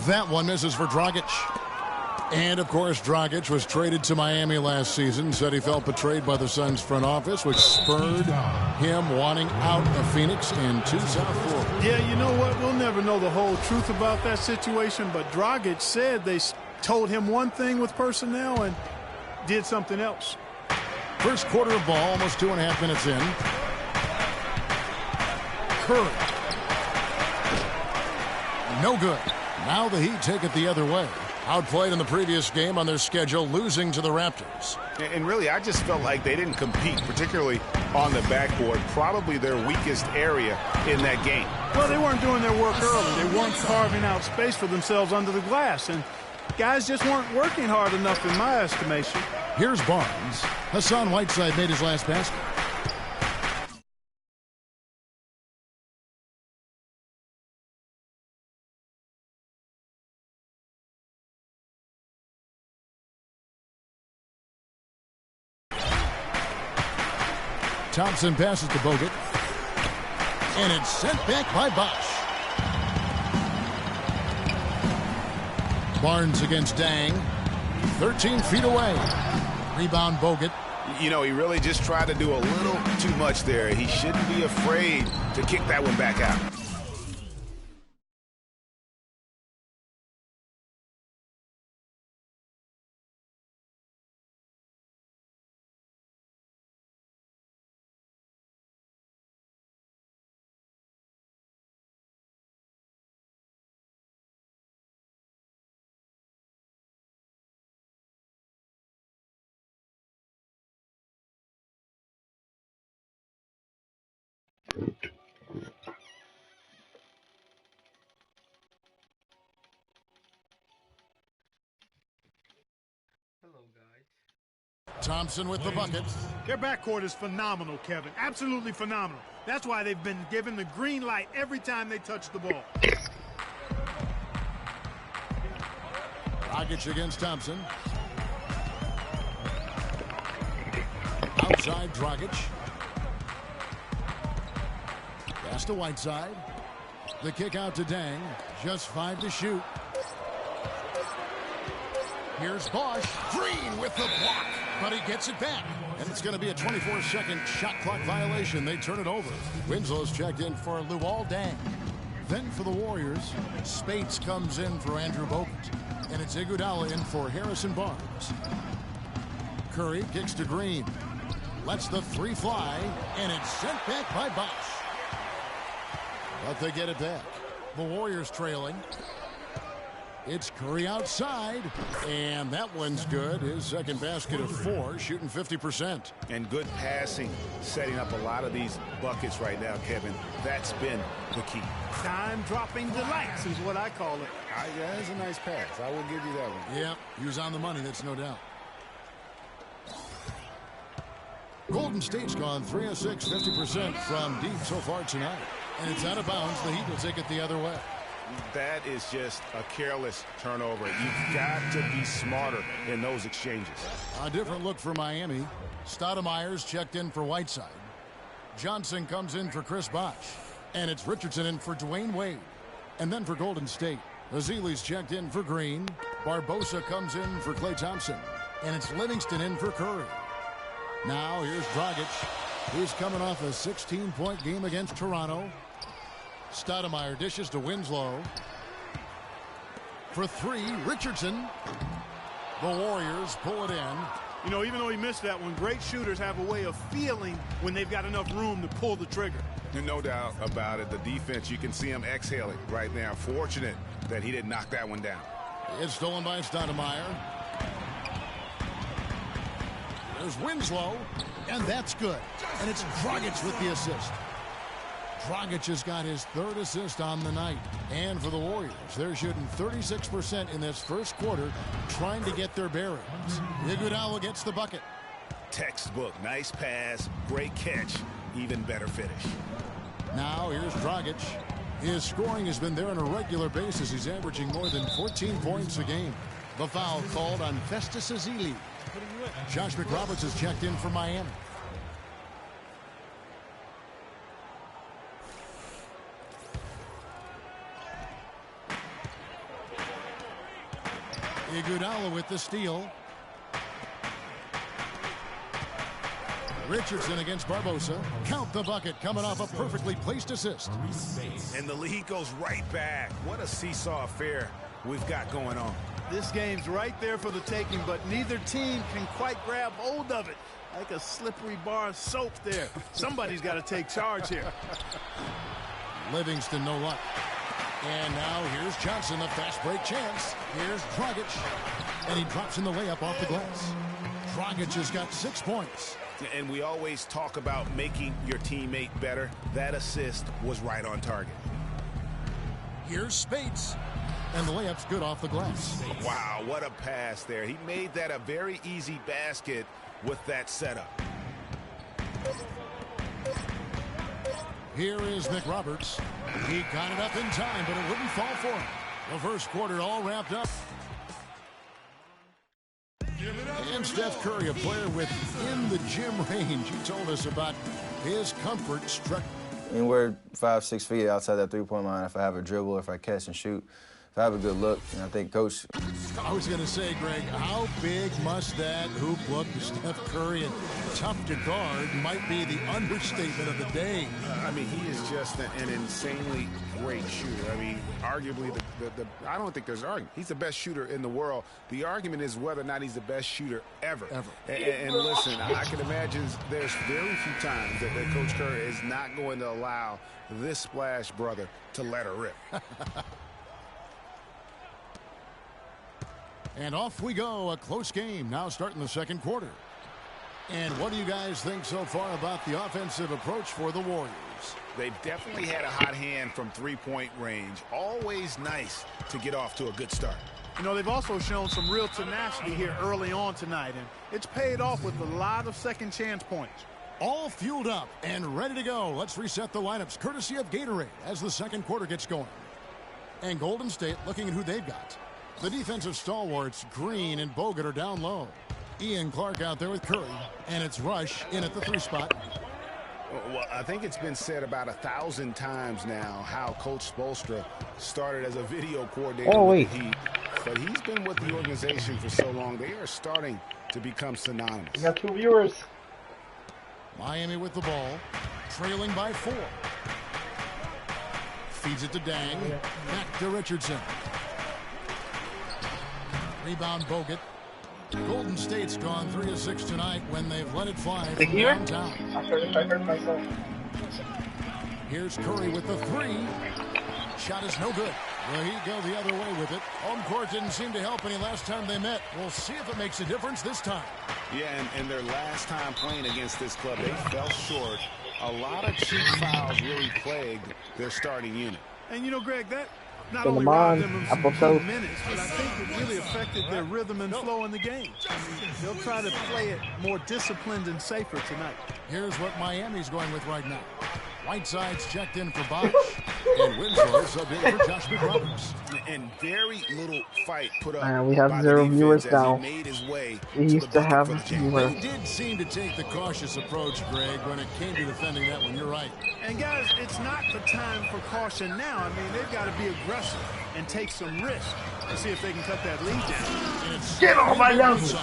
That one misses for Dragic. And, of course, Dragic was traded to Miami last season, said he felt betrayed by the Suns front office, which spurred him wanting out of Phoenix and to South Florida. Yeah, you know what? We'll never know the whole truth about that situation, but Dragic said they told him one thing with personnel and did something else. First quarter of ball, almost 2.5 minutes in. Curry. No good. Now the Heat take it the other way. Outplayed in the previous game on their schedule, losing to the Raptors. And really, I just felt like they didn't compete, particularly on the backboard. Probably their weakest area in that game. Well, they weren't doing their work early. They weren't carving out space for themselves under the glass. And guys just weren't working hard enough in my estimation. Here's Barnes. Hassan Whiteside made his last basket. Thompson passes to Bogut. And it's sent back by Bosch. Barnes against Dang. 13 feet away. Rebound Bogut. You know, he really just tried to do a little too much there. He shouldn't be afraid to kick that one back out. Thompson with the bucket. Their backcourt is phenomenal, Kevin. Absolutely phenomenal. That's why they've been given the green light every time they touch the ball. Dragic against Thompson. Outside Dragic. Pass to Whiteside. The kick out to Dang. Just 5 to shoot. Here's Bosch. Green with the block. But he gets it back. And it's going to be a 24-second shot clock violation. They turn it over. Winslow's checked in for Luol Deng. Then for the Warriors, Spates comes in for Andrew Bogut. And it's Iguodala in for Harrison Barnes. Curry kicks to Green. Lets the three fly. And it's sent back by Bosch. But they get it back. The Warriors trailing. It's Curry outside, and that one's good. His second basket of 4, shooting 50%. And good passing, setting up a lot of these buckets right now, Kevin. That's been the key. Time-dropping delights is what I call it. Yeah, that's a nice pass. I will give you that one. Yep, he was on the money, that's no doubt. Golden State's gone 3 of 6, 50% from deep so far tonight. And it's out of bounds. The Heat will take it the other way. That is just a careless turnover. You've got to be smarter in those exchanges. A different look for Miami. Stoudemire's checked in for Whiteside. Johnson comes in for Chris Bosh. And it's Richardson in for Dwayne Wade. And then for Golden State, Azili's checked in for Green. Barbosa comes in for Klay Thompson. And it's Livingston in for Curry. Now here's Dragic, who's coming off a 16-point game against Toronto. Stoudemire dishes to Winslow. For 3, Richardson. The Warriors pull it in. You know, even though he missed that one, great shooters have a way of feeling when they've got enough room to pull the trigger. No doubt about it. The defense, you can see him exhaling right now. Fortunate that he didn't knock that one down. It's stolen by Stoudemire. There's Winslow, and that's good. And it's Dragic with the assist. Dragic has got his 3rd assist on the night. And for the Warriors, they're shooting 36% in this first quarter, trying to get their bearings. Iguodala gets the bucket. Textbook. Nice pass. Great catch. Even better finish. Now here's Dragic. His scoring has been there on a regular basis. He's averaging more than 14 points a game. The foul called on Festus Ezeli. Josh McRoberts has checked in for Miami. Iguodala with the steal. Richardson against Barbosa. Count the bucket, coming off a perfectly placed assist. And the lead goes right back. What a seesaw affair we've got going on. This game's right there for the taking, but neither team can quite grab hold of it. Like a slippery bar of soap there. Somebody's got to take charge here. Livingston, no luck. And now here's Johnson, a fast break chance. Here's Dragic. And he drops in the layup off the glass. Dragic has got 6 points. And we always talk about making your teammate better. That assist was right on target. Here's Spates. And the layup's good off the glass. Wow, what a pass there. He made that a very easy basket with that setup. Here is McRoberts. He got it up in time, but it wouldn't fall for him. The first quarter all wrapped up. And Steph Curry, a player within the gym range. He told us about his comfort struck. Anywhere 5-6 feet outside that three-point line, if I have a dribble, if I catch and shoot, if I have a good look, and I think Coach. I was going to say, Greg, how big must that hoop look to Steph Curry? And tough to guard might be the understatement of the day. I mean, he is just an insanely great shooter. I mean, arguably, I don't think there's an argument. He's the best shooter in the world. The argument is whether or not he's the best shooter ever. And listen, I can imagine there's very few times that Coach Curry is not going to allow this splash brother to let her rip. And off we go, a close game now starting the second quarter. And what do you guys think so far about the offensive approach for the Warriors? They've definitely had a hot hand from three-point range. Always nice to get off to a good start. You know, they've also shown some real tenacity here early on tonight, and it's paid off with a lot of second chance points. All fueled up and ready to go. Let's reset the lineups courtesy of Gatorade as the second quarter gets going. And Golden State looking at who they've got. The defensive stalwarts, Green and Bogut, are down low. Ian Clark out there with Curry. And it's Rush in at the 3 spot. Well, I think it's been said about 1,000 times now how Coach Spoelstra started as a video coordinator with the Heat. But he's been with the organization for so long, they are starting to become synonymous. We got 2 viewers. Miami with the ball, trailing by 4. Feeds it to Dang. Back to Richardson. Rebound Bogut. Golden State's gone 3 of 6 tonight when they've let it fly from downtown. I heard myself. Here's Curry with the 3. Shot is no good. Well, he'd go the other way with it. Home court didn't seem to help any last time they met. We'll see if it makes a difference this time. Yeah, and their last time playing against this club, they fell short. A lot of cheap fouls really plagued their starting unit. And you know, Greg, that not only robbed them of some key minutes, but I think it really affected their rhythm and flow in the game. I mean, they'll try to play it more disciplined and safer tonight. Here's what Miami's going with right now. Whiteside's checked in for Bosch, and Winslow subbed in for Josh McRoberts. And very little fight put up. We have 0 viewers now. We used to have viewers. They did seem to take the cautious approach, Greg, when it came to defending that one. You're right. And guys, it's not the time for caution now. I mean, they've got to be aggressive and take some risk to see if they can cut that lead down. Get off my nose!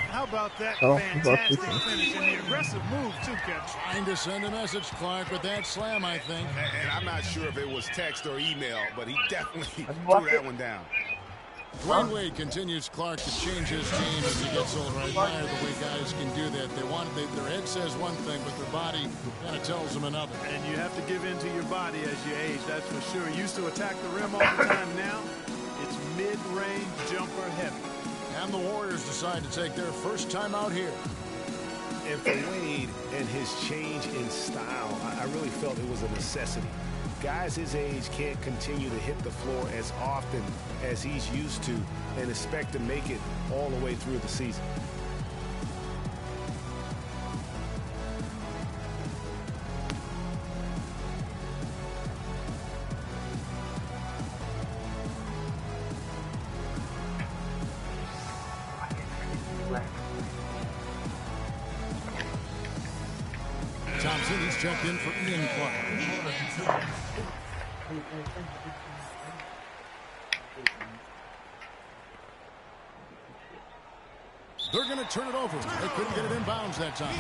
How about that fantastic finish and the aggressive move, too, Coach? Trying to send a message, Clark, with that slam, I think. And I'm not sure if it was text or email, but he definitely threw that one down. Dwayne Wade continues Clark to change his team as he gets older. I admire the way guys can do that. Their head says one thing, but their body kind of tells them another. And you have to give in to your body as you age, that's for sure. Used to attack the rim all the time. Now it's mid-range jumper heavy. And the Warriors decide to take their first time out here. And for Wade and his change in style, I really felt it was a necessity. Guys his age can't continue to hit the floor as often as he's used to and expect to make it all the way through the season. Thompson is checked in for Ian Clark. They're going to turn it over. They couldn't get it in bounds that time.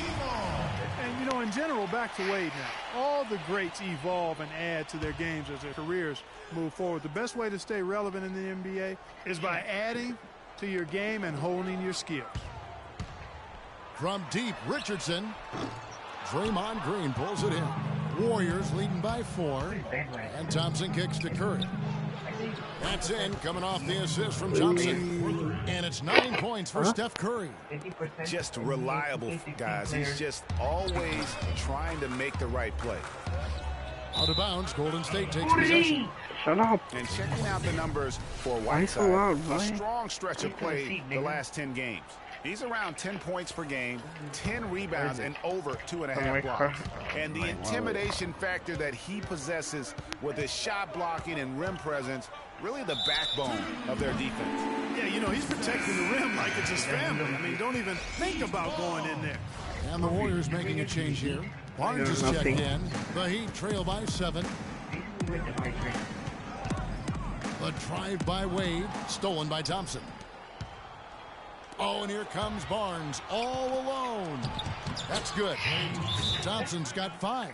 And, you know, in general, back to Wade now. All the greats evolve and add to their games as their careers move forward. The best way to stay relevant in the NBA is by adding to your game and honing your skills. From deep, Richardson. Draymond Green pulls it in. Warriors leading by 4. And Thompson kicks to Curry. That's in, coming off the assist from Johnson. And it's 9 points for Steph Curry. Just reliable, guys. He's just always trying to make the right play. Out of bounds, Golden State takes possession. Shut up. And checking out the numbers for Whiteside, a strong stretch of play the last 10 games. He's around 10 points per game, 10 rebounds, and over 2.5 blocks. And the intimidation factor that he possesses with his shot blocking and rim presence, really the backbone of their defense. Yeah, you know, he's protecting the rim like it's his family. I mean, don't even think about going in there. And the Warriors making a change here. Barnes is checked in. The Heat trail by 7. The drive by Wade, stolen by Thompson. Oh, and here comes Barnes all alone. That's good. Thompson's got 5.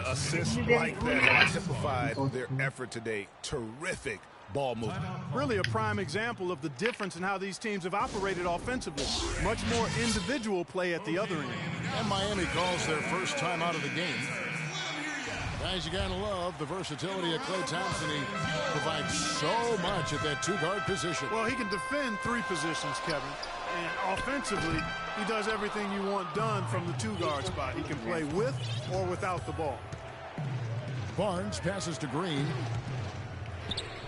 Assists like that exemplified their effort today. Terrific ball movement. Really a prime example of the difference in how these teams have operated offensively. Much more individual play at the other end. And Miami calls their first time out of the game. Guys, you gotta love the versatility of Klay Thompson. He provides so much at that 2-guard position. Well, he can defend 3 positions, Kevin. And offensively, he does everything you want done from the 2-guard spot. He can play with or without the ball. Barnes passes to Green.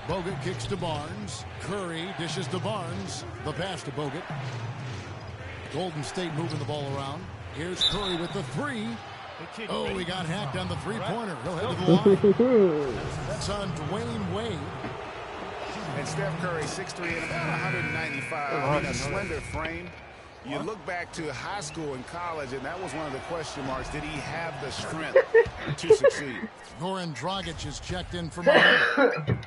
Bogut kicks to Barnes. Curry dishes to Barnes. The pass to Bogut. Golden State moving the ball around. Here's Curry with the 3. Oh, he got hacked on the 3-pointer. He'll head to the line. That's on Dwayne Wade. And Steph Curry, 6'3", and about 195, in a slender frame. You look back to high school and college, and that was one of the question marks. Did he have the strength to succeed? Goran Dragic is checked in for Miami.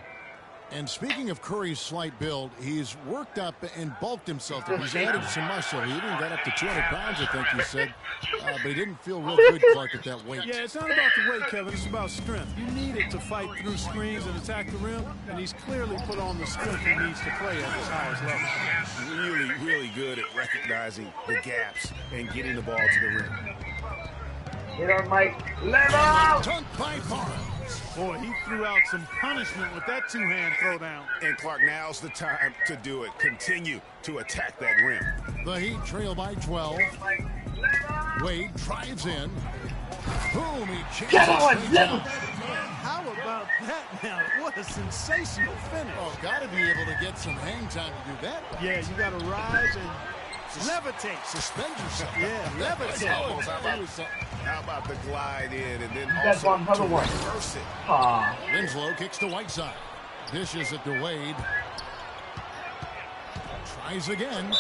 And speaking of Curry's slight build, he's worked up and bulked himself. He's added some muscle. He even got up to 200 pounds, I think he said. But he didn't feel real good, Clark, at that weight. Yeah, it's not about the weight, Kevin. It's about strength. You need it to fight through screens and attack the rim, and he's clearly put on the strength he needs to play at his highest level. Really, really good at recognizing the gaps and getting the ball to the rim. Get on, Mike. Let out! Dunk by Barnes. Boy, he threw out some punishment with that 2-hand throwdown. And Clark, now's the time to do it. Continue to attack that rim. The Heat trail by 12. Wade drives in. Boom, he changes. Get on, let him. How about that now? What a sensational finish. Oh, got to be able to get some hang time to do that. Yeah, you got to rise and levitate. Suspend yourself. Yeah, levitate. How about the glide in and then That's also another one. reverse it? Winslow kicks to Whiteside. Dishes it to Wade. Tries again.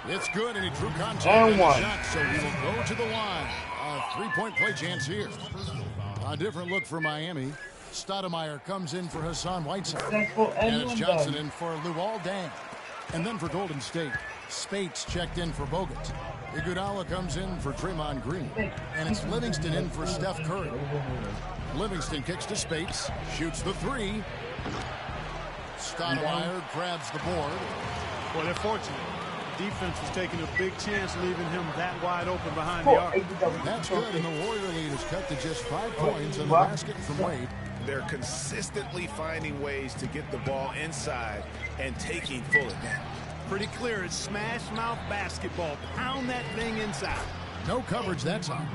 It's good, and he drew contact And on one. the shot, so he will go to the line. A 3-point play chance here. A different look for Miami. Stoudemire comes in for Hassan Whiteside. And it's Johnson in for Luol Deng. And then for Golden State, Spates checked in for Bogut. Iguodala comes in for Draymond Green. And it's Livingston in for Steph Curry. Livingston kicks to Spates, shoots the 3. Stoudemire grabs the board. Well, they're fortunate. Defense was taking a big chance, leaving him that wide open behind the arc. That's good, and the Warrior lead is cut to just 5 points on the basket from Wade. They're consistently finding ways to get the ball inside and taking full advantage. Pretty clear, it's smash mouth basketball. Pound that thing inside. No coverage that time.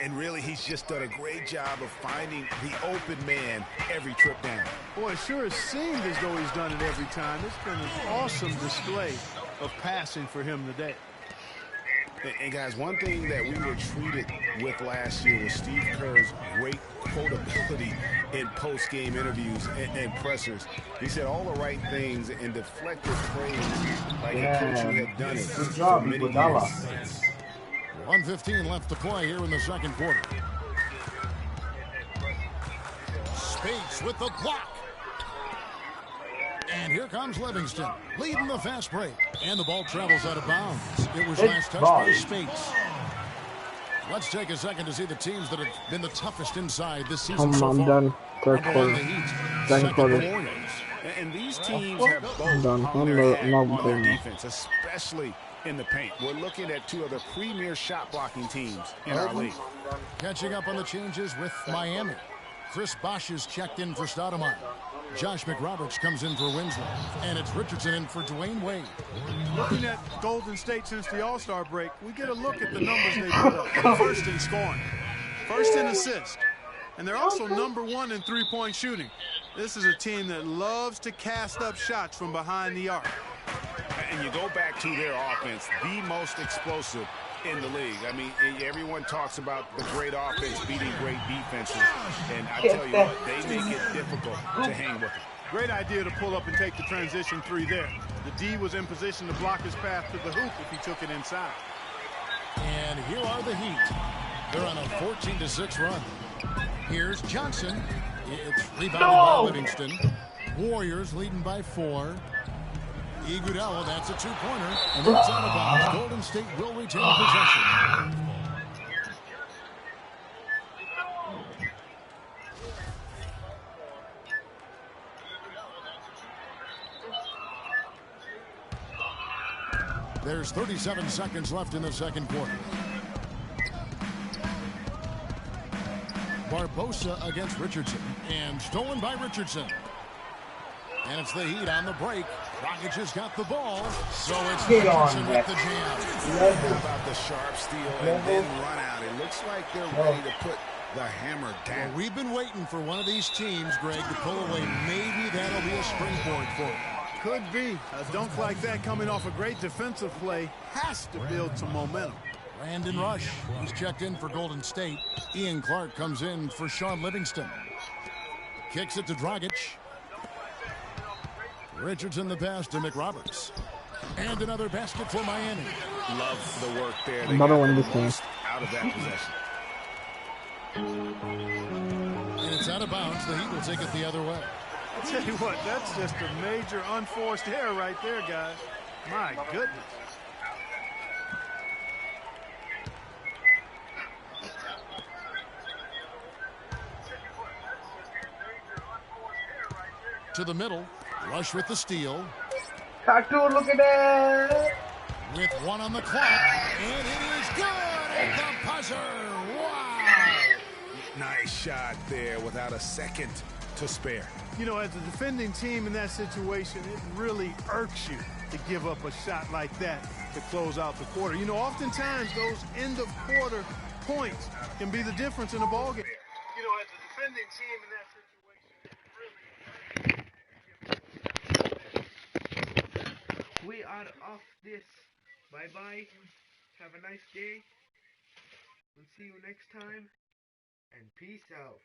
And really, he's just done a great job of finding the open man every trip down. Boy, it sure has seemed as though he's done it every time. It's been an awesome display of passing for him today. And guys, one thing that we were treated with last year was Steve Kerr's great quotability in post-game interviews and pressers. He said all the right things and deflected praise like a coach who had done it for many years. 1:15 left to play here in the second quarter. Spates with the block. And here comes Livingston, leading the fast break. And the ball travels out of bounds. It was last touched by Spates. Let's take a second to see the teams that have been the toughest inside this season so far. I'm done. Third quarter. Second quarter. And these teams have both hung their hat on their defense, especially in the paint. We're looking at two of the premier shot-blocking teams in our league. Catching up on the changes with Miami. Chris Bosh is checked in for Stoudemire. Josh McRoberts comes in for Winslow. And it's Richardson in for Dwayne Wade. Looking at Golden State since the All-Star break, we get a look at the numbers they put up. First in scoring, first in assists, and they're also #1 in three-point shooting. This is a team that loves to cast up shots from behind the arc. And you go back to their offense, the most explosive in the league. I mean, everyone talks about the great offense beating great defenses, and I tell you what, they make it difficult to hang with them. Great idea to pull up and take the transition three there. The D was in position to block his path to the hoop if he took it inside. And here are the Heat. They're on a 14-6 run. Here's Johnson. It's rebounded by Livingston. Warriors leading by 4. Iguodala, that's a two-pointer, and it's out of bounds. Golden State will retain possession. There's 37 seconds left in the second quarter. Barbosa against Richardson, and stolen by Richardson. And it's the Heat on the break. Rockets has got the ball, so it's Richardson with the jam. How about the sharp steal and then run out? It looks like they're ready to put the hammer down. Well, we've been waiting for one of these teams, Greg, to pull away. Maybe that'll be a springboard for it. Could be. A dunk like that coming off a great defensive play has to build some momentum. Brandon Rush, he's checked in for Golden State. Ian Clark comes in for Sean Livingston. Kicks it to Dragic. Richardson the pass to McRoberts. And another basket for Miami. Love the work there. Another one this game. Out of that possession. And it's out of bounds. The Heat will take it the other way. I'll tell you what, that's just a major unforced error right there, guys. My goodness. To the middle. Rush with the steal. Cartoon, look at that. With one on the clock. And it is good at the buzzer. Wow. Nice shot there without a second to spare. You know, as a defending team in that situation, it really irks you to give up a shot like that to close out the quarter. You know, oftentimes those end-of-quarter points can be the difference in a ballgame. You know, as a defending team in that situation, We are off this. Bye-bye. Have a nice day. We'll see you next time. And peace out.